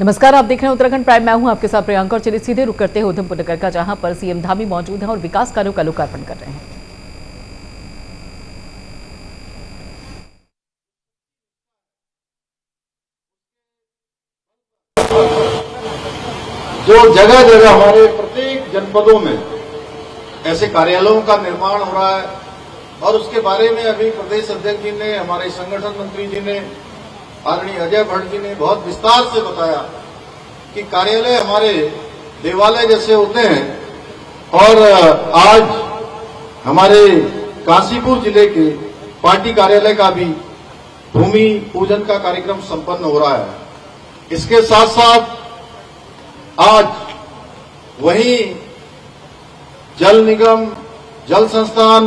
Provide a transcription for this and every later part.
नमस्कार, आप देख रहे हैं उत्तराखंड प्राइम। मैं हूं आपके साथ प्रियंका और चलिए सीधे रुक करते हैं उधमपुर नगर का, जहां पर सीएम धामी मौजूद हैं और विकास कार्यों का लोकार्पण कर रहे हैं। जो जगह जगह हमारे प्रत्येक जनपदों में ऐसे कार्यालयों का निर्माण हो रहा है और उसके बारे में अभी प्रदेश अध्यक्ष जी ने, हमारे संगठन मंत्री जी ने, आदरणीय अजय भट्ट जी ने बहुत विस्तार से बताया कि कार्यालय हमारे देवालय जैसे होते हैं। और आज हमारे काशीपुर जिले के पार्टी कार्यालय का भी भूमि पूजन का कार्यक्रम संपन्न हो रहा है। इसके साथ साथ आज वहीं जल निगम, जल संस्थान,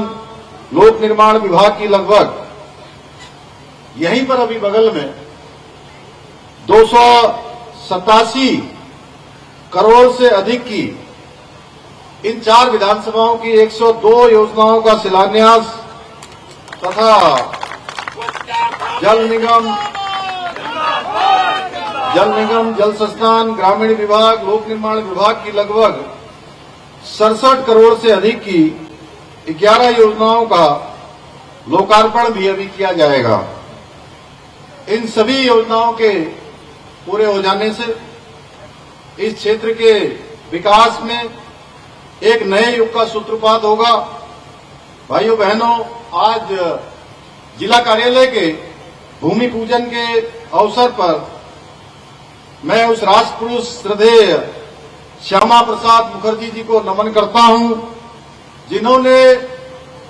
लोक निर्माण विभाग की लगभग यहीं पर अभी बगल में 287 करोड़ से अधिक की इन 4 विधानसभाओं की 102 योजनाओं का शिलान्यास तथा जल निगम, जल संस्थान, ग्रामीण विभाग, लोक निर्माण विभाग की लगभग 67 करोड़ से अधिक की 11 योजनाओं का लोकार्पण भी अभी किया जाएगा। इन सभी योजनाओं के पूरे हो जाने से इस क्षेत्र के विकास में एक नए युग का सूत्रपात होगा। भाइयों बहनों, आज जिला कार्यालय के भूमि पूजन के अवसर पर मैं उस राष्ट्रपुरुष श्रद्धेय श्यामा प्रसाद मुखर्जी जी को नमन करता हूं, जिन्होंने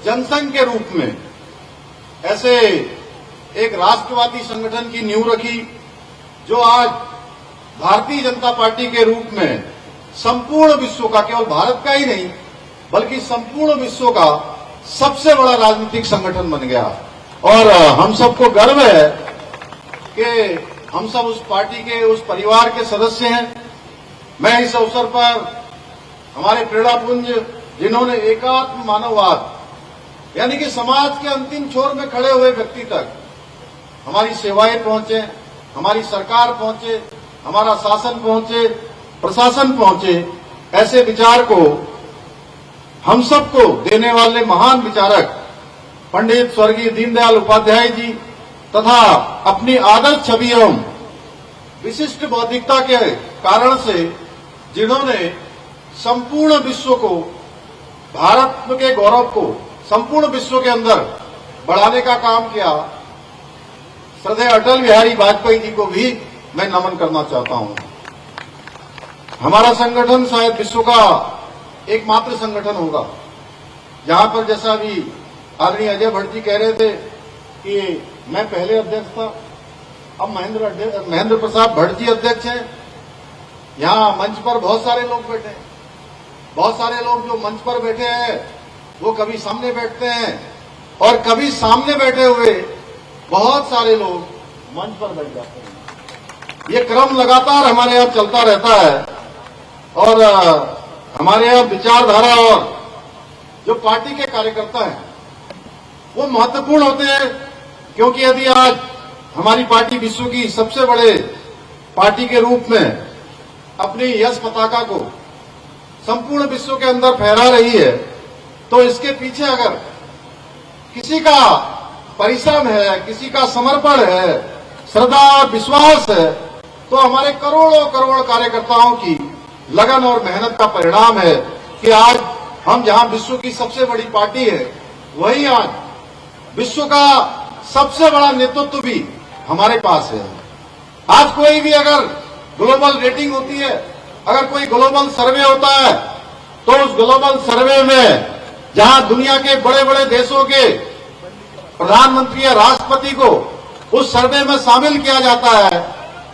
जनसंघ के रूप में ऐसे एक राष्ट्रवादी संगठन की नींव रखी, जो आज भारतीय जनता पार्टी के रूप में संपूर्ण विश्व का, केवल भारत का ही नहीं बल्कि संपूर्ण विश्व का सबसे बड़ा राजनीतिक संगठन बन गया। और हम सबको गर्व है कि हम सब उस पार्टी के, उस परिवार के सदस्य हैं। मैं इस अवसर पर हमारे प्रेरणापुंज, जिन्होंने एकात्म मानववाद यानी कि समाज के अंतिम छोर में खड़े हुए व्यक्ति तक हमारी सेवाएं पहुंचे, हमारी सरकार पहुंचे, हमारा शासन पहुंचे, प्रशासन पहुंचे, ऐसे विचार को हम सबको देने वाले महान विचारक पंडित स्वर्गीय दीनदयाल उपाध्याय जी तथा अपनी आदर्श छवि एवं विशिष्ट बौद्धिकता के कारण से जिन्होंने संपूर्ण विश्व को, भारत के गौरव को संपूर्ण विश्व के अंदर बढ़ाने का काम किया, श्रद्धेय अटल बिहारी वाजपेयी जी को भी मैं नमन करना चाहता हूं। हमारा संगठन शायद विश्व का एकमात्र संगठन होगा जहां पर, जैसा अभी आदरणीय अजय भट्ट जी कह रहे थे कि मैं पहले अध्यक्ष था, अब महेंद्र प्रसाद भट्ट जी अध्यक्ष हैं। यहां मंच पर बहुत सारे लोग बैठे हैं, बहुत सारे लोग जो मंच पर बैठे हैं वो कभी सामने बैठते हैं और कभी सामने बैठे हुए बहुत सारे लोग मंच पर बैठ जाते हैं। ये क्रम लगातार हमारे यहां चलता रहता है और हमारे यहां विचारधारा और जो पार्टी के कार्यकर्ता हैं वो महत्वपूर्ण होते हैं, क्योंकि यदि आज हमारी पार्टी विश्व की सबसे बड़े पार्टी के रूप में अपनी यश पताका को संपूर्ण विश्व के अंदर फहरा रही है, तो इसके पीछे अगर किसी का परिश्रम है, किसी का समर्पण है, श्रद्धा और विश्वास है, तो हमारे करोड़ों करोड़ कार्यकर्ताओं की लगन और मेहनत का परिणाम है कि आज हम जहां विश्व की सबसे बड़ी पार्टी है, वहीं आज विश्व का सबसे बड़ा नेतृत्व भी हमारे पास है। आज कोई भी अगर ग्लोबल रेटिंग होती है, अगर कोई ग्लोबल सर्वे होता है, तो उस ग्लोबल सर्वे में जहां दुनिया के बड़े बड़े देशों के प्रधानमंत्री या राष्ट्रपति को उस सर्वे में शामिल किया जाता है,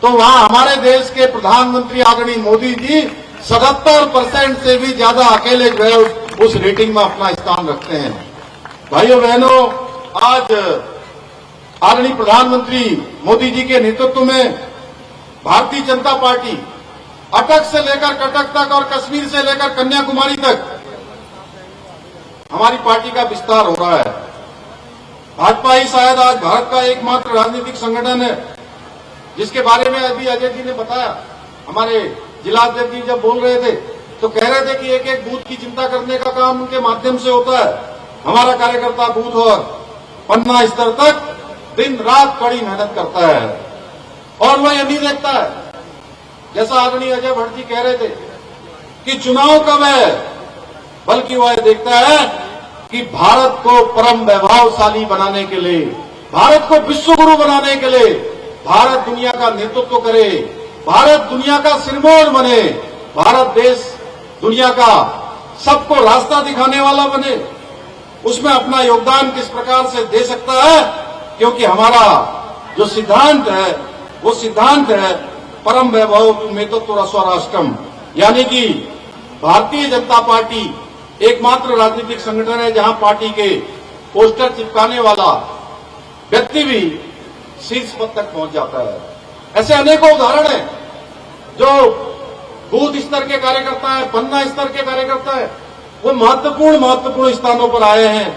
तो वहां हमारे देश के प्रधानमंत्री आदरणीय मोदी जी 77% से भी ज्यादा अकेले जो है उस रेटिंग में अपना स्थान रखते हैं। भाइयों बहनों, आज आदरणीय प्रधानमंत्री मोदी जी के नेतृत्व में भारतीय जनता पार्टी अटक से लेकर कटक तक और कश्मीर से लेकर कन्याकुमारी तक हमारी पार्टी का विस्तार हो रहा है। भाजपा ही शायद आज भारत का एकमात्र राजनीतिक संगठन है जिसके बारे में अभी अजय जी ने बताया हमारे जिलाध्यक्ष जी जब बोल रहे थे तो कह रहे थे कि एक एक बूथ की चिंता करने का काम उनके माध्यम से होता है। हमारा कार्यकर्ता बूथ और पन्ना स्तर तक दिन रात कड़ी मेहनत करता है और वह यह नहीं देखता है, जैसा आदरणीय अजय भट्ट जी कह रहे थे कि चुनाव कब है, बल्कि वह देखता है कि भारत को परम वैभवशाली बनाने के लिए, भारत को विश्व गुरु बनाने के लिए, भारत दुनिया का नेतृत्व करे, भारत दुनिया का सिरमौर बने, भारत देश दुनिया का सबको रास्ता दिखाने वाला बने, उसमें अपना योगदान किस प्रकार से दे सकता है। क्योंकि हमारा जो सिद्धांत है वो सिद्धांत है परम वैभव मेतत्व स्वराष्ट्रम, यानी कि भारतीय जनता पार्टी एकमात्र राजनीतिक संगठन है जहां पार्टी के पोस्टर चिपकाने वाला व्यक्ति भी शीर्ष पद तक पहुंच जाता है। ऐसे अनेकों उदाहरण हैं जो बूथ स्तर के कार्यकर्ता है, पन्ना स्तर के कार्यकर्ता है, वो महत्वपूर्ण स्थानों पर आए हैं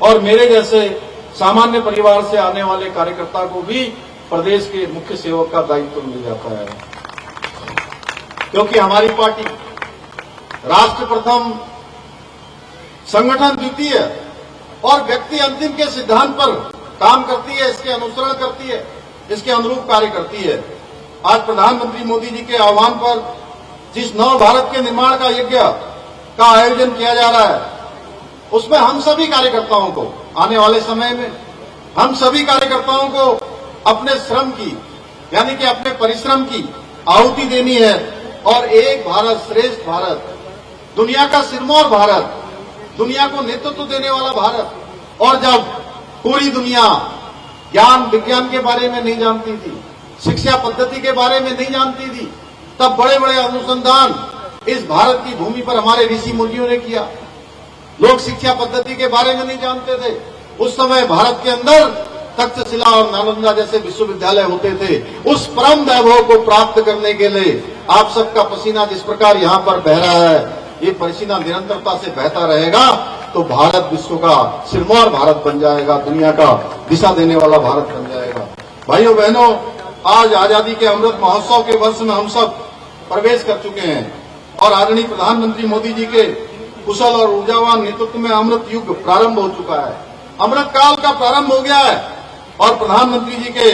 और मेरे जैसे सामान्य परिवार से आने वाले कार्यकर्ता को भी प्रदेश के मुख्य सेवक का दायित्व मिल जाता है। क्योंकि हमारी पार्टी राष्ट्र प्रथम, संगठन द्वितीय और व्यक्ति अंतिम के सिद्धांत पर काम करती है, इसके अनुसरण करती है, इसके अनुरूप कार्य करती है। आज प्रधानमंत्री मोदी जी के आह्वान पर जिस नव भारत के निर्माण का यज्ञ का आयोजन किया जा रहा है, उसमें हम सभी कार्यकर्ताओं को आने वाले समय में हम सभी कार्यकर्ताओं को अपने श्रम की, यानी कि अपने परिश्रम की आहुति देनी है और एक भारत श्रेष्ठ भारत, दुनिया का सिरमौर भारत, दुनिया को नेतृत्व देने वाला भारत। और जब पूरी दुनिया ज्ञान विज्ञान के बारे में नहीं जानती थी, शिक्षा पद्धति के बारे में नहीं जानती थी, तब बड़े बड़े अनुसंधान इस भारत की भूमि पर हमारे ऋषि मुनियों ने किया। लोग शिक्षा पद्धति के बारे में नहीं जानते थे, उस समय भारत के अंदर तक्षशिला और नालंदा जैसे विश्वविद्यालय होते थे। उस परम वैभव को प्राप्त करने के लिए आप सबका पसीना जिस प्रकार यहाँ पर बह रहा है, ये पसीना निरंतरता से बहता रहेगा तो भारत विश्व का सिरमौर भारत बन जाएगा, दुनिया का दिशा देने वाला भारत बन जाएगा। भाइयों बहनों, आज आजादी के अमृत महोत्सव के वर्ष में हम सब प्रवेश कर चुके हैं और आदरणीय प्रधानमंत्री मोदी जी के कुशल और ऊर्जावान नेतृत्व में अमृत युग प्रारंभ हो चुका है, अमृत काल का प्रारंभ हो गया है और प्रधानमंत्री जी के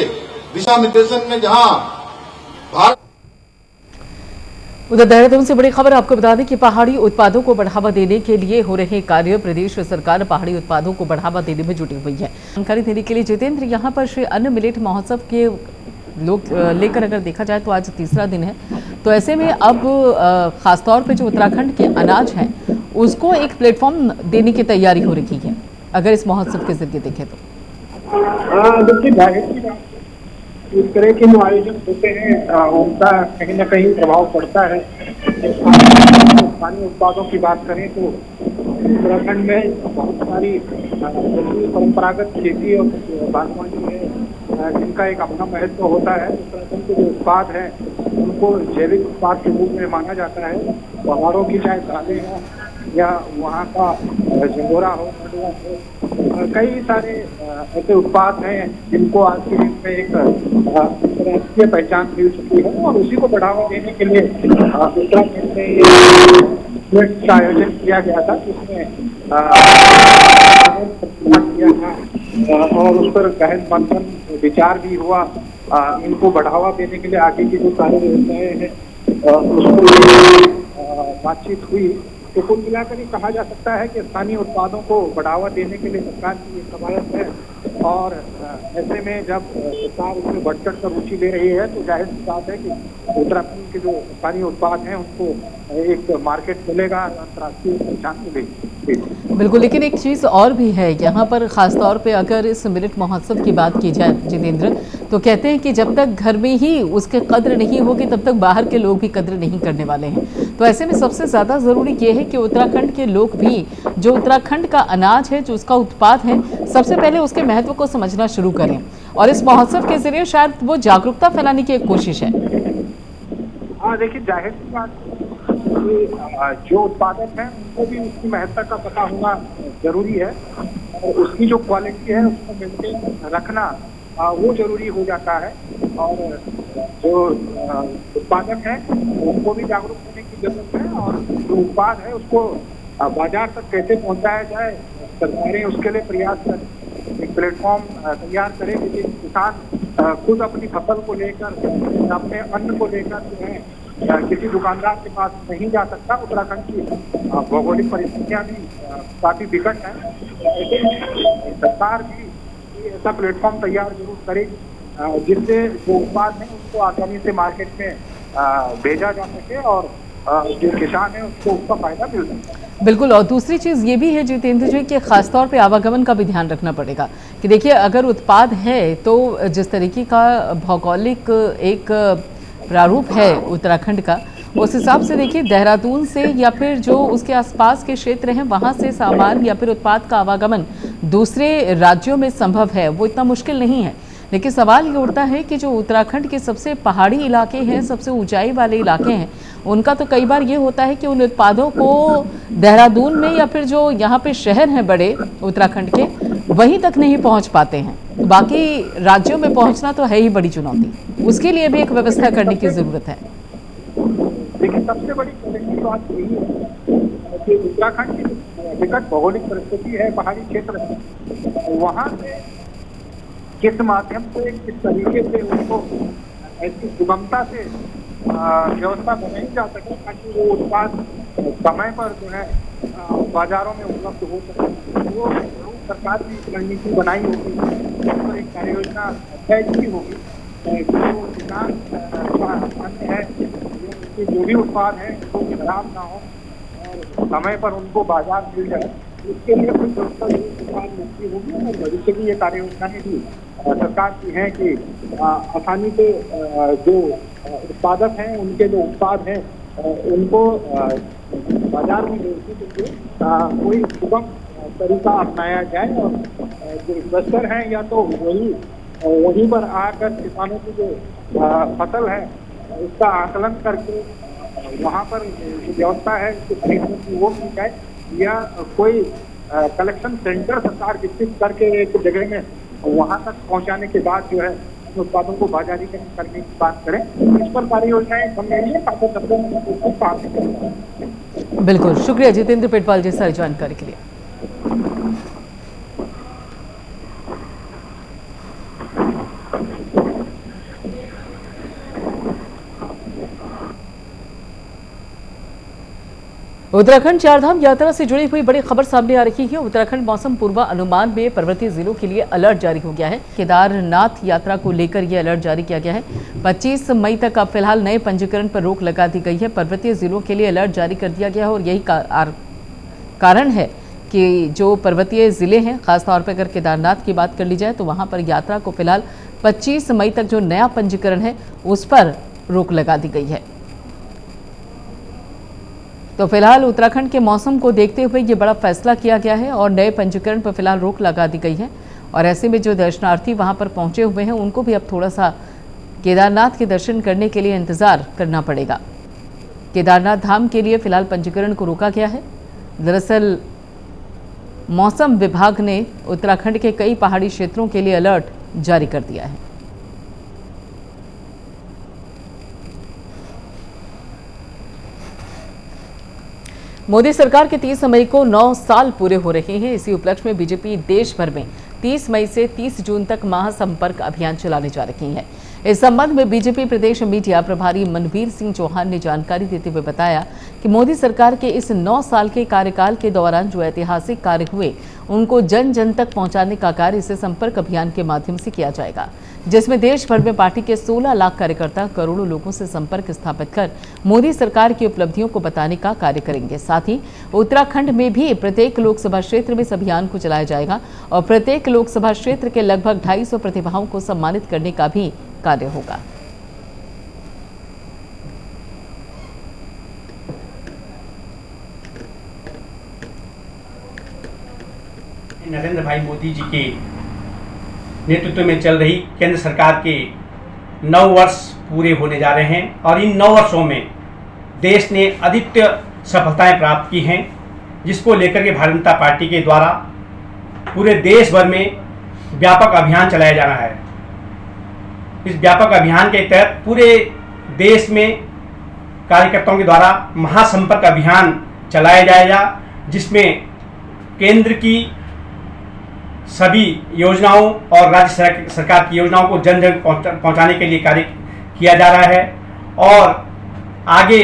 दिशा निर्देशन में जहां भारत। उधर देहरादून से बड़ी खबर आपको बता दें कि पहाड़ी उत्पादों को बढ़ावा देने के लिए हो रहे कार्य, प्रदेश सरकार पहाड़ी उत्पादों को बढ़ावा देने में जुटी हुई है। जानकारी देने के लिए जितेंद्र, यहाँ पर श्री अन्न मिलेट महोत्सव के लोग लेकर अगर देखा जाए तो आज तीसरा दिन है, तो ऐसे में अब खासतौर पे जो उत्तराखंड के अनाज हैं उसको एक प्लेटफॉर्म देने की तैयारी हो रही है, अगर इस महोत्सव के जरिए देखें तो। देखिए, जाहिर सी बात, इस तरह के जो आयोजन होते हैं उनका कहीं ना कहीं प्रभाव पड़ता है। स्थानीय उत्पादों की बात करें तो उत्तराखंड में बहुत सारी परंपरागत खेती और बागवानी है जिनका एक अपना महत्व होता है। उत्तराखंड के जो उत्पाद हैं उनको जैविक उत्पाद के रूप में माना जाता है। पहाड़ों की चाहे दालें हों या वहाँ का झंगोरा हो, मडुआ हो, कई सारे ऐसे उत्पाद हैं जिनको आज के दिन में एक अंतर्राष्ट्रीय पहचान मिल चुकी है और उसी को बढ़ावा देने के लिए उत्तराखंड में का आयोजन किया गया था, जिसमें किया था और उस पर गहन मंथन विचार भी हुआ। इनको बढ़ावा देने के लिए आगे की जो कार्य व्यवस्थाएं हैं उसको बातचीत हुई। तो कुल मिलाकर ये कहा जा सकता है कि स्थानीय उत्पादों को बढ़ावा देने के लिए सरकार की एक कवायद है और ऐसे में जब सरकार उसमें बढ़ चढ़ कर रुचि ले रही है तो जाहिर सी बात है कि उत्तराखंड के जो स्थानीय उत्पाद हैं उनको एक मार्केट मिलेगा, अंतर्राष्ट्रीय पहचान मिलेगी। बिल्कुल, लेकिन एक चीज़ और भी है यहाँ पर, खासतौर पे अगर इस मिलेट महोत्सव की बात की जाए जितेंद्र, तो कहते हैं कि जब तक घर में ही उसके कद्र नहीं होगी तब तक बाहर के लोग भी कद्र नहीं करने वाले हैं। तो ऐसे में सबसे ज़्यादा ज़रूरी ये है कि उत्तराखंड के लोग भी जो उत्तराखंड का अनाज है, जो उसका उत्पाद है, सबसे पहले उसके महत्व को समझना शुरू करें और इस महोत्सव के जरिए शायद वो जागरूकता फैलाने की एक कोशिश है। देखिए, जाहिर सी बात जो उत्पादक हैं उनको भी उसकी महत्ता का पता होना जरूरी है और उसकी जो क्वालिटी है उसको मेंटेन रखना वो जरूरी हो जाता है। और जो उत्पादक है उनको भी जागरूक होने की जरूरत है, और जो उत्पाद है उसको बाजार तक कैसे पहुंचाया जाए, सरकारें उसके लिए प्रयास करें, एक प्लेटफॉर्म तैयार करें जिससे किसान खुद अपनी फसल को लेकर, अपने अन्न को लेकर जो है किसी दुकानदार के पास नहीं जा सकता। उत्तराखंड की भौगोलिक परिस्थितियां भी काफी विकट है, ऐसे में सरकार भी ऐसा प्लेटफॉर्म तैयार जरूर करेगी जिससे जो उत्पाद है उसको आसानी से मार्केट में भेजा जा सके और जो किसान है उसको उसका फायदा मिल सके। बिल्कुल। और दूसरी चीज़ ये भी है जितेंद्र जी कि खासतौर पे आवागमन का भी ध्यान रखना पड़ेगा कि देखिए अगर उत्पाद है तो जिस तरीके का भौगोलिक एक प्रारूप है उत्तराखंड का, उस हिसाब से देखिए देहरादून से या फिर जो उसके आसपास के क्षेत्र हैं वहाँ से सामान या फिर उत्पाद का आवागमन दूसरे राज्यों में संभव है, वो इतना मुश्किल नहीं है। लेकिन सवाल ये उठता है कि जो उत्तराखंड के सबसे पहाड़ी इलाके हैं, सबसे ऊंचाई वाले इलाके हैं, उनका तो कई बार ये होता है कि उन उत्पादों को देहरादून में या फिर जो यहाँ पे शहर हैं बड़े उत्तराखंड के, वहीं तक नहीं पहुँच पाते हैं। तो बाकी राज्यों में पहुँचना तो है ही बड़ी चुनौती, उसके लिए भी एक व्यवस्था करने की ज़रूरत है। लेकिन सबसे बड़ी चैलेंजिंग बात यही है कि उत्तराखंड की विकट भौगोलिक परिस्थिति है, पहाड़ी क्षेत्र है, वहाँ से किस माध्यम से, किस तरीके से उनको ऐसी सुगमता से व्यवस्था बनाई जा सके ताकि वो उत्पाद समय पर जो है बाजारों में उपलब्ध हो सके। वो सरकार की रणनीति बनाई होगी, उस पर एक कार्य योजना तय की होगी, जो किसान अन्य है, जो भी उत्पाद है वो खराब ना हो और समय पर उनको बाजार मिल जाए, इसके लिए कुछ व्यवस्था सरकार मुक्ति होगी। और भविष्य की ये कार्य योजनाएं भी सरकार की हैं कि आसानी से जो उत्पादक हैं, उनके जो उत्पाद हैं उनको बाजार में बेचने के लिए कोई सुगम तरीका अपनाया जाए, और जो इन्वेस्टर हैं या तो वहीं पर आकर किसानों की जो फसल है उसका आकलन करके वहाँ पर व्यवस्था है उसको खरीदने की वो की जाए, या कोई कलेक्शन सेंटर सरकार विकसित करके एक जगह में वहाँ तक पहुँचाने के बाद जो है उत्पादों को बाजारीकरण करने की बात करें। इस पर कार्य योजनाएं बन रही है, काफी शब्दों में उसको काम करें। बिल्कुल, शुक्रिया जितेंद्र पेटवाल जी सारी जानकारी के लिए। उत्तराखंड चारधाम यात्रा से जुड़ी हुई बड़ी खबर सामने आ रही है। उत्तराखंड मौसम पूर्वानुमान में पर्वतीय जिलों के लिए अलर्ट जारी हो गया है। केदारनाथ यात्रा को लेकर यह अलर्ट जारी किया गया है। 25 मई तक अब फिलहाल नए पंजीकरण पर रोक लगा दी गई है। पर्वतीय जिलों के लिए अलर्ट जारी कर दिया गया है और यही कारण है कि जो पर्वतीय जिले हैं, खासतौर पर अगर केदारनाथ की बात कर ली जाए तो वहाँ पर यात्रा को फिलहाल 25 मई तक जो नया पंजीकरण है उस पर रोक लगा दी गई है। तो फिलहाल उत्तराखंड के मौसम को देखते हुए ये बड़ा फैसला किया गया है और नए पंजीकरण पर फिलहाल रोक लगा दी गई है। और ऐसे में जो दर्शनार्थी वहां पर पहुंचे हुए हैं उनको भी अब थोड़ा सा केदारनाथ के दर्शन करने के लिए इंतजार करना पड़ेगा। केदारनाथ धाम के लिए फिलहाल पंजीकरण को रोका गया है। दरअसल मौसम विभाग ने उत्तराखंड के कई पहाड़ी क्षेत्रों के लिए अलर्ट जारी कर दिया है। मोदी सरकार के 30 मई को 9 साल पूरे हो रहे हैं। इसी उपलक्ष्य में बीजेपी देश भर में 30 मई से 30 जून तक महासंपर्क अभियान चलाने जा रही है। इस संबंध में बीजेपी प्रदेश मीडिया प्रभारी मनवीर सिंह चौहान ने जानकारी देते हुए बताया कि मोदी सरकार के इस 9 साल के कार्यकाल के दौरान जो ऐतिहासिक कार्य हुए उनको जन जन तक पहुंचाने का कार्य इस संपर्क अभियान के माध्यम से किया जाएगा, जिसमें देश भर में पार्टी के 16 लाख कार्यकर्ता करोड़ों लोगों से संपर्क स्थापित कर मोदी सरकार की उपलब्धियों को बताने का कार्य करेंगे। साथ ही उत्तराखंड में भी प्रत्येक लोकसभा क्षेत्र में इस अभियान को चलाया जाएगा और प्रत्येक लोकसभा क्षेत्र के लगभग 250 प्रतिभाओं को सम्मानित करने का भी कार्य होगा। नरेंद्र भाई मोदी जी के नेतृत्व में चल रही केंद्र सरकार के 9 वर्ष पूरे होने जा रहे हैं और इन 9 वर्षों में देश ने अद्वितीय सफलताएं प्राप्त की हैं, जिसको लेकर के भारतीय जनता पार्टी के द्वारा पूरे देश भर में व्यापक अभियान चलाया जा रहा है। इस व्यापक अभियान के तहत पूरे देश में कार्यकर्ताओं के द्वारा महासंपर्क अभियान चलाया जाएगा, जिसमें केंद्र की सभी योजनाओं और राज्य सरकार की योजनाओं को जन जन पहुंचाने के लिए कार्य किया जा रहा है। और आगे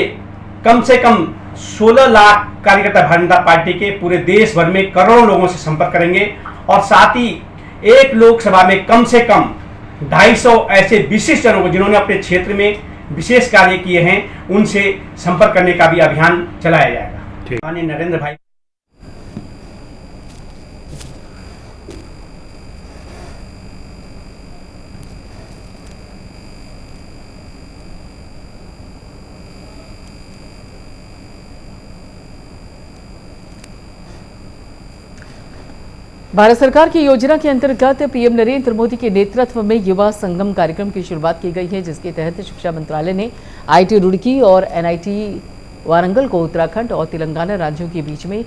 कम से कम 16 लाख कार्यकर्ता भारतीय जनता पार्टी के पूरे देश भर में करोड़ों लोगों से संपर्क करेंगे और साथ ही एक लोकसभा में कम से कम 250 ऐसे विशिष्ट जनों को जिन्होंने अपने क्षेत्र में विशेष कार्य किए हैं उनसे संपर्क करने का भी अभियान चलाया जाएगा। माननीय नरेंद्र भाई भारत सरकार की योजना के अंतर्गत पीएम नरेंद्र मोदी के नेतृत्व में युवा संगम कार्यक्रम की शुरुआत की गई है, जिसके तहत शिक्षा मंत्रालय ने आईटी रुड़की और एनआईटी वारंगल को उत्तराखंड और तेलंगाना राज्यों के बीच में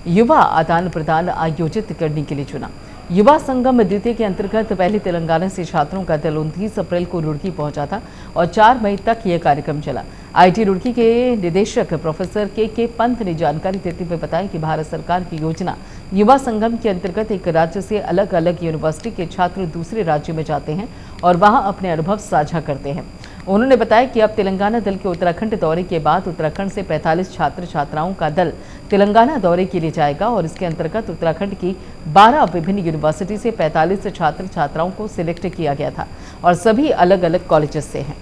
युवा आदान प्रदान आयोजित करने के लिए चुना। युवा संगम द्वितीय के अंतर्गत पहले तेलंगाना से छात्रों का दल 29 अप्रैल को रुड़की पहुंचा था और 4 मई तक यह कार्यक्रम चला। आईटी रुड़की के निदेशक प्रोफेसर के पंत ने जानकारी देते हुए बताया कि भारत सरकार की योजना युवा संगम के अंतर्गत एक राज्य से अलग अलग यूनिवर्सिटी के छात्र दूसरे राज्य में जाते हैं और वहां अपने अनुभव साझा करते हैं। उन्होंने बताया कि अब तेलंगाना दल के उत्तराखंड दौरे के बाद उत्तराखंड से 45 छात्र छात्राओं का दल तेलंगाना दौरे के लिए जाएगा और इसके अंतर्गत उत्तराखंड की 12 विभिन्न यूनिवर्सिटी से 45 छात्र छात्राओं को सिलेक्ट किया गया था और सभी अलग अलग कॉलेजेस से हैं।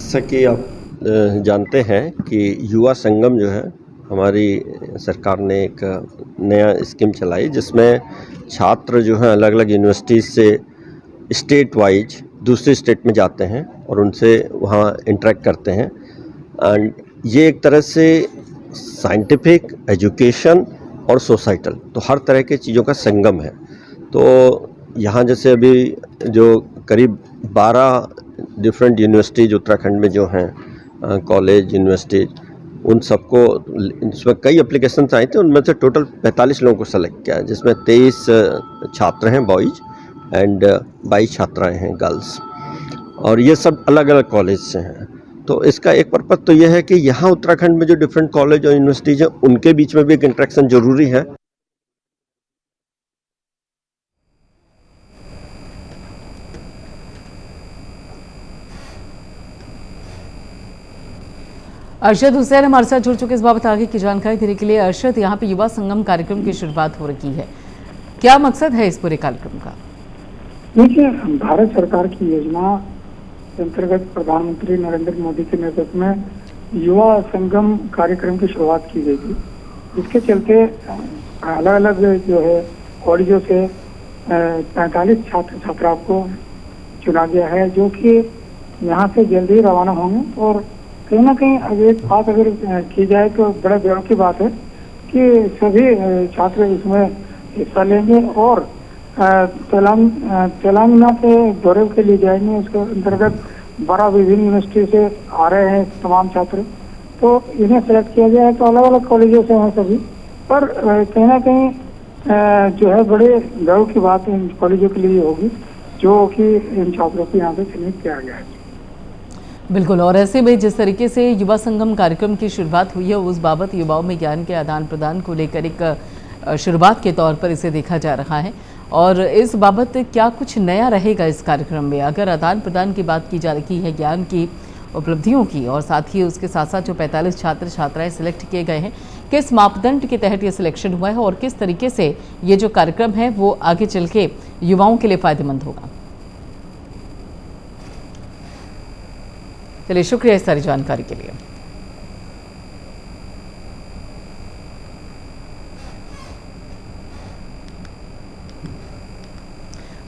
जैसा कि आप जानते हैं कि युवा संगम जो है हमारी सरकार ने एक नया स्कीम चलाई, जिसमें छात्र जो हैं अलग अलग यूनिवर्सिटीज़ से स्टेट वाइज दूसरे स्टेट में जाते हैं और उनसे वहाँ इंटरेक्ट करते हैं। एंड ये एक तरह से साइंटिफिक, एजुकेशन और सोसाइटल, तो हर तरह के चीज़ों का संगम है। तो यहाँ जैसे अभी जो करीब 12 डिफरेंट यूनिवर्सिटीज़ उत्तराखंड में जो हैं, कॉलेज, यूनिवर्सिटी, उन सबको इसमें कई एप्लीकेशंस आए थे। उनमें से टोटल 45 लोगों को सेलेक्ट किया, जिसमें 23 छात्र हैं बॉयज़ एंड 22 छात्राएं हैं गर्ल्स, और ये सब अलग अलग कॉलेज से हैं। तो इसका एक पर्पज़ तो ये है कि यहाँ उत्तराखंड में जो डिफरेंट कॉलेज और यूनिवर्सिटीज़ हैं उनके बीच में भी एक इंटरेक्शन ज़रूरी है। अरशद हुसैन हमारे साथ जुड़ चुके इस बाबत आगे की जानकारी देने के लिए। अरशद, यहाँ पे युवा संगम कार्यक्रम की शुरुआत हो रही है, क्या मकसद है इस पूरे कार्यक्रम का? देखिए, भारत सरकार की योजना के अंतर्गत प्रधानमंत्री नरेंद्र मोदी के नेतृत्व में युवा संगम कार्यक्रम की शुरुआत की गई थी। इसके चलते अलग अलग जो है कॉलेजों से 45 छात्र छात्राओं को चुना गया है, जो कि यहाँ से जल्दी ही रवाना होंगे। और कहीं ना कहीं अब एक बात अगर की जाए तो बड़े गर्व की बात है कि सभी छात्र इसमें हिस्सा लेंगे और तेलंगाना के दौरे के लिए जाएंगे। उसके अंतर्गत 12 विभिन्न यूनिवर्सिटी से आ रहे हैं तमाम छात्र, तो इन्हें सेलेक्ट किया गया है। तो अलग अलग कॉलेजों से हैं सभी, पर कहीं ना कहीं जो है बड़े गर्व की बात इन कॉलेजों के लिए होगी, जो कि इन छात्रों को यहाँ पे चयनित किया गया है। बिल्कुल, और ऐसे में जिस तरीके से युवा संगम कार्यक्रम की शुरुआत हुई है, उस बाबत युवाओं में ज्ञान के आदान प्रदान को लेकर एक शुरुआत के तौर पर इसे देखा जा रहा है। और इस बाबत क्या कुछ नया रहेगा इस कार्यक्रम में? अगर आदान प्रदान की बात की जा रही है, ज्ञान की उपलब्धियों की, और साथ ही उसके साथ साथ जो 45 छात्र छात्राएं सिलेक्ट किए गए हैं, किस मापदंड के तहत ये सिलेक्शन हुआ है और किस तरीके से ये जो कार्यक्रम है वो आगे चल के युवाओं के लिए फायदेमंद होगा? चलिए, शुक्रिया इस सारी जानकारी के लिए।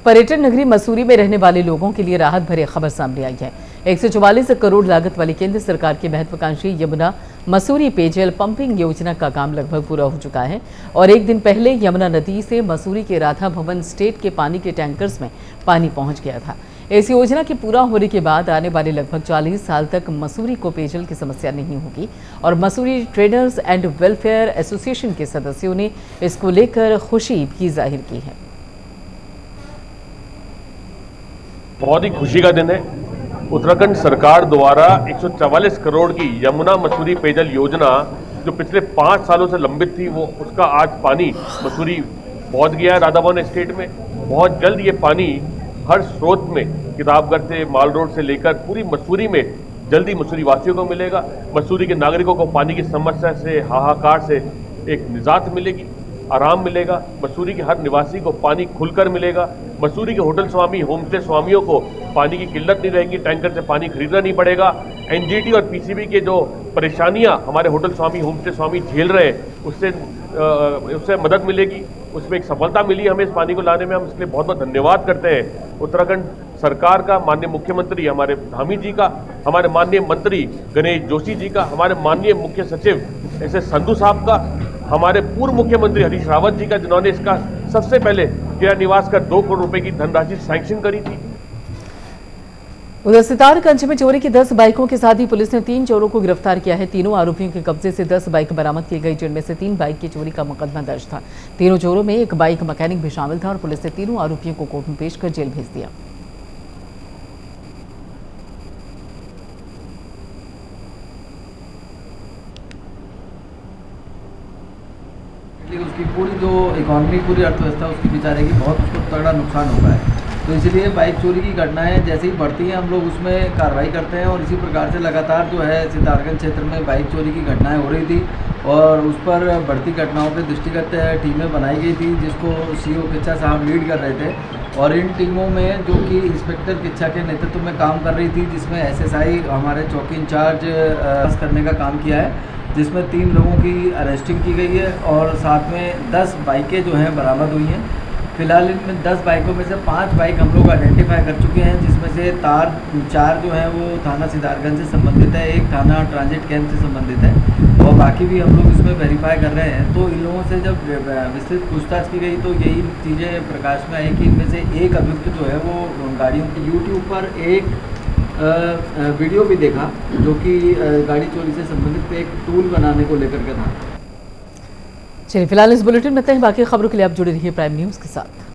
पर्यटन नगरी मसूरी में रहने वाले लोगों के लिए राहत भरी खबर सामने आई है। 144 करोड़ लागत वाली केंद्र सरकार की महत्वाकांक्षी यमुना मसूरी पेयजल पंपिंग योजना का काम लगभग पूरा हो चुका है और एक दिन पहले यमुना नदी से मसूरी के राधा भवन स्टेट के पानी के टैंकर्स में पानी पहुंच गया था। इस योजना के पूरा होने के बाद आने वाले लगभग 40 साल तक मसूरी को पेयजल की समस्या नहीं होगी और Mussoorie traders and welfare association के सदस्यों ने इसको लेकर खुशी भी जाहिर की है। बहुत ही खुशी का दिन है। उत्तराखंड सरकार द्वारा 144 करोड़ की यमुना मसूरी पेयजल योजना जो पिछले 5 सालों से लंबित थी, वो उसका आज पानी मसूरी पहुंच गया है राधावन एस्टेट में। बहुत जल्द ये पानी हर स्रोत में, किताबगढ़ से, माल रोड से लेकर पूरी मसूरी में जल्दी मसूरी वासियों को मिलेगा। मसूरी के नागरिकों को पानी की समस्या से, हाहाकार से एक निजात मिलेगी, आराम मिलेगा। मसूरी के हर निवासी को पानी खुलकर मिलेगा। मसूरी के होटल स्वामी, होमस्टे स्वामियों को पानी की किल्लत नहीं रहेगी, टैंकर से पानी खरीदना नहीं पड़ेगा। एनजीटी और पीसीबी के जो परेशानियां हमारे होटल स्वामी, होमस्टे स्वामी झेल रहे हैं, उससे मदद मिलेगी। उसमें एक सफलता मिली हमें इस पानी को लाने में, हम इसके लिए बहुत बहुत धन्यवाद करते हैं उत्तराखंड सरकार का, माननीय मुख्यमंत्री हमारे धामी जी का, हमारे माननीय मंत्री गणेश जोशी जी का, हमारे माननीय मुख्य सचिव एस एस संधू साहब का, हमारे पूर्व मुख्यमंत्री हरीश रावत जी का, जिन्होंने इसका सबसे पहले किला निवास कर 2 करोड़ रुपए की धनराशि सैंक्शन करी थी। उधर सितारगंज में चोरी की 10 बाइकों के साथ ही पुलिस ने 3 चोरों को गिरफ्तार किया है। तीनों आरोपियों के कब्जे से 10 बाइक बरामद की गई, जिनमें से 3 बाइक की चोरी का मुकदमा दर्ज था। तीनों चोरों में एक बाइक मैकेनिक भी शामिल था और पुलिस ने तीनों आरोपियों को कोर्ट में पेश कर जेल भेज दिया। उसकी पूरी जो इकोनॉमी, पूरी अर्थव्यवस्था उसकी बेचारे की बहुत उसको तगड़ा नुकसान हो रहा है। तो इसलिए बाइक चोरी की घटनाएं जैसे ही बढ़ती हैं, हम लोग उसमें कार्रवाई करते हैं और इसी प्रकार से लगातार जो है सितारगंज क्षेत्र में बाइक चोरी की घटनाएं हो रही थी और उस पर बढ़ती घटनाओं के दृष्टिगत टीमें बनाई गई थी, जिसको सीओ किच्छा साहब लीड कर रहे थे। और इन टीमों में जो कि इंस्पेक्टर किच्छा के नेतृत्व में काम कर रही थी, जिसमें एसएसआई हमारे चौकी इंचार्ज करने का काम किया है, जिसमें 3 लोगों की अरेस्टिंग की गई है और साथ में 10 बाइकें जो हैं बरामद हुई हैं। फिलहाल इनमें 10 बाइकों में से 5 बाइक हम लोग आइडेंटिफाई कर चुके हैं, जिसमें से 4 जो हैं वो थाना सितारगंज से संबंधित है, एक थाना ट्रांजिट कैंप से संबंधित है और बाकी भी हम लोग इसमें वेरीफाई कर रहे हैं। तो इन लोगों से जब विस्तृत पूछताछ की गई तो यही चीज़ें प्रकाश में आई कि इनमें से एक अभियुक्त जो है वो गाड़ियों की यूट्यूब पर एक वीडियो भी देखा जो कि गाड़ी चोरी से संबंधित एक टूल बनाने को लेकर के था। चलिए फिलहाल इस बुलेटिन में इतना ही। बाकी खबरों के लिए आप जुड़े रहिए प्राइम न्यूज़ के साथ।